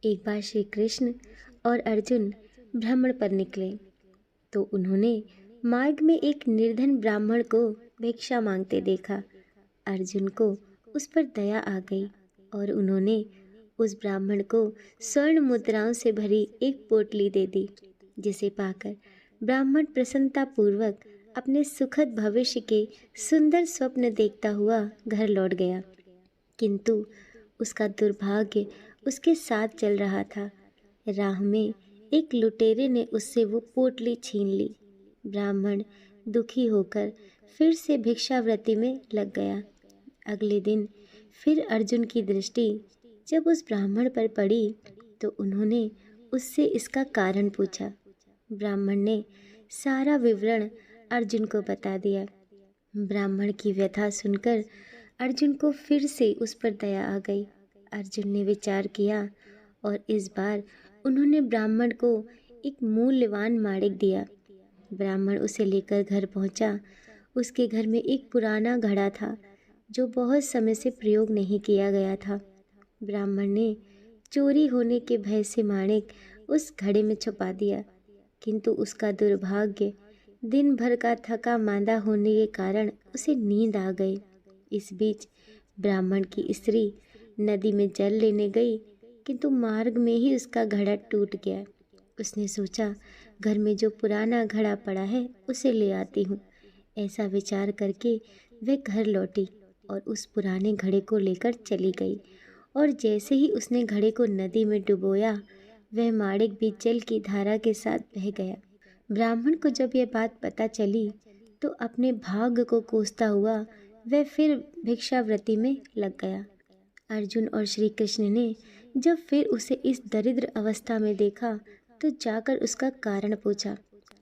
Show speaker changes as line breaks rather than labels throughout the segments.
एक बार श्री कृष्ण और अर्जुन भ्रमण पर निकले तो उन्होंने मार्ग में एक निर्धन ब्राह्मण को भिक्षा मांगते देखा। अर्जुन को उस पर दया आ गई और उन्होंने उस ब्राह्मण को स्वर्ण मुद्राओं से भरी एक पोटली दे दी, जिसे पाकर ब्राह्मण प्रसन्नतापूर्वक अपने सुखद भविष्य के सुंदर स्वप्न देखता हुआ घर लौट गया। किंतु उसका दुर्भाग्य उसके साथ चल रहा था। राह में एक लुटेरे ने उससे वो पोटली छीन ली। ब्राह्मण दुखी होकर फिर से भिक्षावृत्ति में लग गया। अगले दिन फिर अर्जुन की दृष्टि जब उस ब्राह्मण पर पड़ी तो उन्होंने उससे इसका कारण पूछा। ब्राह्मण ने सारा विवरण अर्जुन को बता दिया। ब्राह्मण की व्यथा सुनकर अर्जुन को फिर से उस पर दया आ गई। अर्जुन ने विचार किया और इस बार उन्होंने ब्राह्मण को एक मूल्यवान माणिक दिया। ब्राह्मण उसे लेकर घर पहुंचा। उसके घर में एक पुराना घड़ा था जो बहुत समय से प्रयोग नहीं किया गया था। ब्राह्मण ने चोरी होने के भय से माणिक उस घड़े में छुपा दिया, किंतु उसका दुर्भाग्य दिन भर का थका मांदा होने के कारण उसे नींद आ गई। इस बीच ब्राह्मण की स्त्री नदी में जल लेने गई, किंतु मार्ग में ही उसका घड़ा टूट गया। उसने सोचा, घर में जो पुराना घड़ा पड़ा है उसे ले आती हूँ। ऐसा विचार करके वह घर लौटी और उस पुराने घड़े को लेकर चली गई। और जैसे ही उसने घड़े को नदी में डुबोया, वह माणिक भी जल की धारा के साथ बह गया। ब्राह्मण को जब यह बात पता चली तो अपने भाग्य को कोसता हुआ वह फिर भिक्षावृत्ति में लग गया। अर्जुन और श्री कृष्ण ने जब फिर उसे इस दरिद्र अवस्था में देखा तो जाकर उसका कारण पूछा।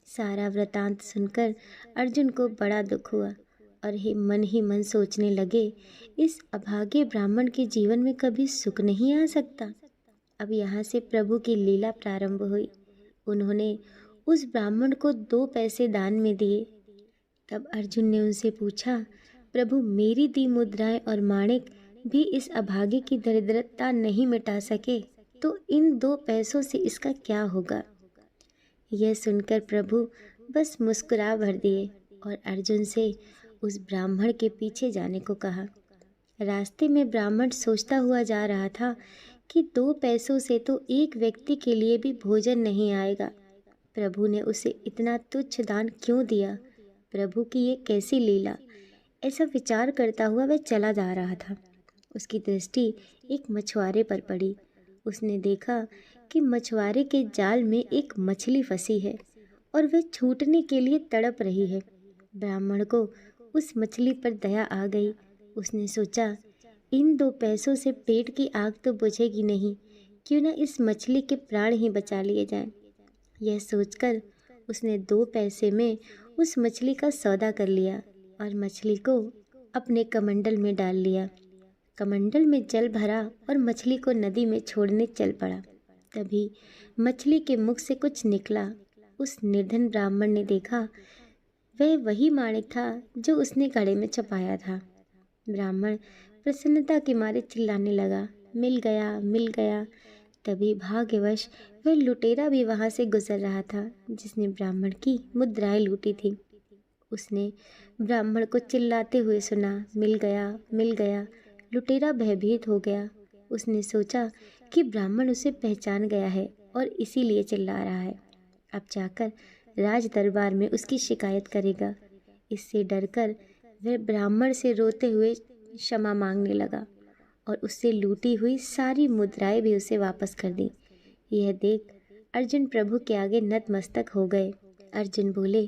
सारा वृतांत सुनकर अर्जुन को बड़ा दुख हुआ और ही मन सोचने लगे, इस अभागे ब्राह्मण के जीवन में कभी सुख नहीं आ सकता। अब यहाँ से प्रभु की लीला प्रारंभ हुई। उन्होंने उस ब्राह्मण को 2 पैसे दान में दिए। तब अर्जुन ने उनसे पूछा, प्रभु, मेरी दी मुद्राएं और माणिक भी इस अभागे की दरिद्रता नहीं मिटा सके, तो इन 2 पैसों से इसका क्या होगा। यह सुनकर प्रभु बस मुस्कुरा भर दिए और अर्जुन से उस ब्राह्मण के पीछे जाने को कहा। रास्ते में ब्राह्मण सोचता हुआ जा रहा था कि 2 पैसों से तो एक व्यक्ति के लिए भी भोजन नहीं आएगा। प्रभु ने उसे इतना तुच्छ दान क्यों दिया? प्रभु की ये कैसी लीला? ऐसा विचार करता हुआ वह चला जा रहा था। उसकी दृष्टि एक मछुआरे पर पड़ी। उसने देखा कि मछुआरे के जाल में एक मछली फंसी है और वह छूटने के लिए तड़प रही है। ब्राह्मण को उस मछली पर दया आ गई। उसने सोचा, इन 2 पैसों से पेट की आग तो बुझेगी नहीं, क्यों न इस मछली के प्राण ही बचा लिए जाएं। यह सोचकर उसने 2 पैसे में उस मछली का सौदा कर लिया और मछली को अपने कमंडल में डाल लिया। कमंडल में जल भरा और मछली को नदी में छोड़ने चल पड़ा। तभी मछली के मुख से कुछ निकला। उस निर्धन ब्राह्मण ने देखा, वह वही माणिक था जो उसने घड़े में छुपाया था। ब्राह्मण प्रसन्नता के मारे चिल्लाने लगा, मिल गया, मिल गया। तभी भाग्यवश वह लुटेरा भी वहां से गुजर रहा था जिसने ब्राह्मण की मुद्राएं लूटी थी। उसने ब्राह्मण को चिल्लाते हुए सुना, मिल गया, मिल गया। लुटेरा भयभीत हो गया। उसने सोचा कि ब्राह्मण उसे पहचान गया है और इसीलिए चिल्ला रहा है। अब जाकर राज दरबार में उसकी शिकायत करेगा। इससे डरकर वह ब्राह्मण से रोते हुए क्षमा मांगने लगा और उससे लूटी हुई सारी मुद्राएं भी उसे वापस कर दी। यह देख अर्जुन प्रभु के आगे नतमस्तक हो गए। अर्जुन बोले,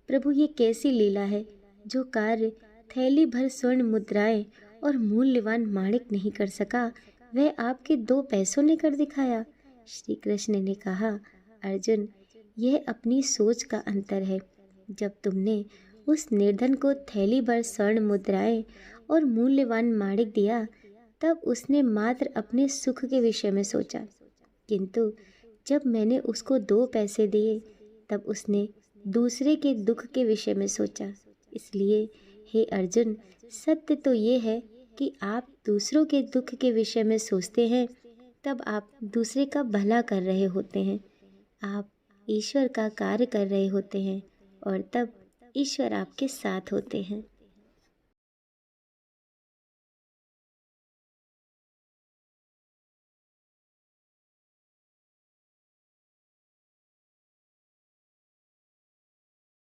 प्रभु, ये कैसी लीला है? जो कार्य थैली भर स्वर्ण मुद्राएं और मूल्यवान माणिक नहीं कर सका, वह आपके 2 पैसों ने कर दिखाया। श्री कृष्ण ने कहा, अर्जुन, यह अपनी सोच का अंतर है। जब तुमने उस निर्धन को थैली भर स्वर्ण मुद्राएं और मूल्यवान माणिक दिया, तब उसने मात्र अपने सुख के विषय में सोचा, किंतु जब मैंने उसको 2 पैसे दिए तब उसने दूसरे के दुख के विषय में सोचा। इसलिए हे अर्जुन, सत्य तो ये है कि आप दूसरों के दुख के विषय में सोचते हैं, तब आप दूसरे का भला कर रहे होते हैं, आप ईश्वर का कार्य कर रहे होते हैं और तब ईश्वर आपके साथ होते हैं।